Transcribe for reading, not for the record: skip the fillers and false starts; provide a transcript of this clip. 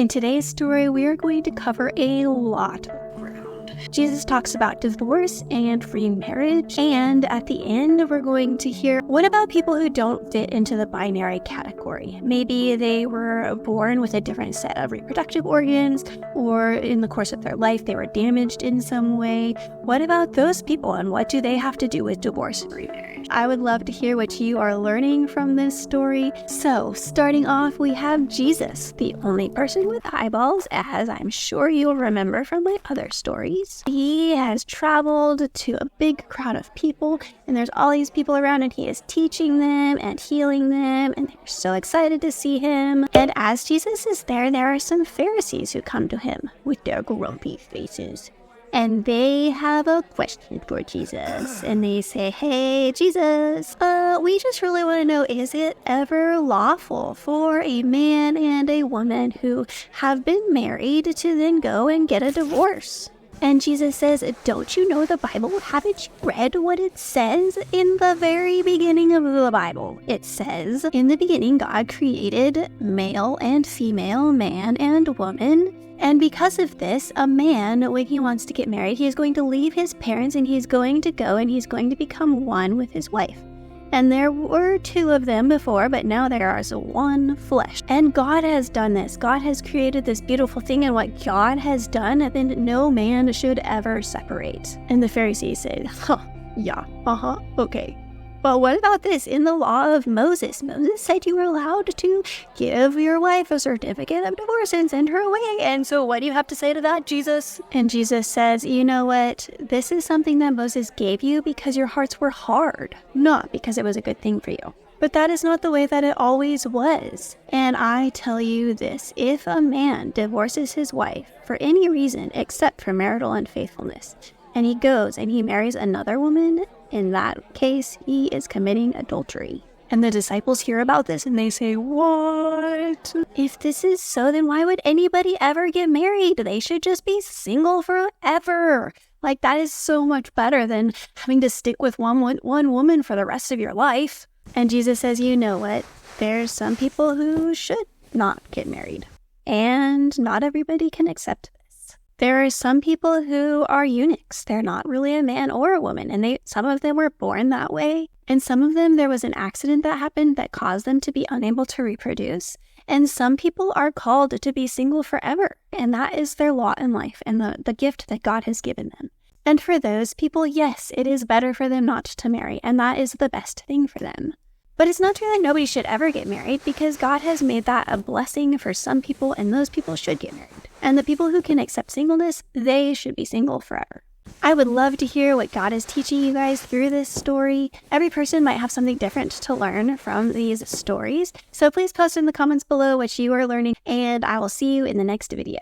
In today's story, we are going to cover a lot of ground. Jesus talks about divorce and remarriage, and at the end, we're going to hear, what about people who don't fit into the binary category? Maybe they were born with a different set of reproductive organs, or in the course of their life, they were damaged in some way. What about those people, and what do they have to do with divorce and remarriage? I would love to hear what you are learning from this story. So, starting off, we have Jesus, the only person with eyeballs, as I'm sure you'll remember from my other stories. He has traveled to a big crowd of people, and there's all these people around, and he is teaching them and healing them, and they're so excited to see him. And as Jesus is there are some Pharisees who come to him with their grumpy faces. And they have a question for Jesus. And they say, hey, Jesus, we just really want to know, is it ever lawful for a man and a woman who have been married to then go and get a divorce? And Jesus says, don't you know the Bible? Haven't you read what it says in the very beginning of the Bible? It says, in the beginning, God created male and female, man and woman. And because of this, a man, when he wants to get married, he is going to leave his parents and he's going to go and he's going to become one with his wife. And there were two of them before, but now there is one flesh. And God has done this. God has created this beautiful thing, and what God has done, then no man should ever separate. And the Pharisees say, okay. But what about this? In the law of Moses, Moses said you were allowed to give your wife a certificate of divorce and send her away. And so what do you have to say to that, Jesus? And Jesus says, you know what? This is something that Moses gave you because your hearts were hard, not because it was a good thing for you. But that is not the way that it always was. And I tell you this, if a man divorces his wife for any reason except for marital unfaithfulness, and he goes and he marries another woman, in that case, he is committing adultery. And the disciples hear about this and they say, what? If this is so, then why would anybody ever get married? They should just be single forever. Like, that is so much better than having to stick with one woman for the rest of your life. And Jesus says, you know what? There's some people who should not get married. And not everybody can accept this. There are some people who are eunuchs. They're not really a man or a woman, and some of them were born that way. And some of them, there was an accident that happened that caused them to be unable to reproduce. And some people are called to be single forever, and that is their lot in life and the gift that God has given them. And for those people, yes, it is better for them not to marry, and that is the best thing for them. But it's not true that nobody should ever get married, because God has made that a blessing for some people, and those people should get married. And the people who can accept singleness, they should be single forever. I would love to hear what God is teaching you guys through this story. Every person might have something different to learn from these stories. So please post in the comments below what you are learning, and I will see you in the next video.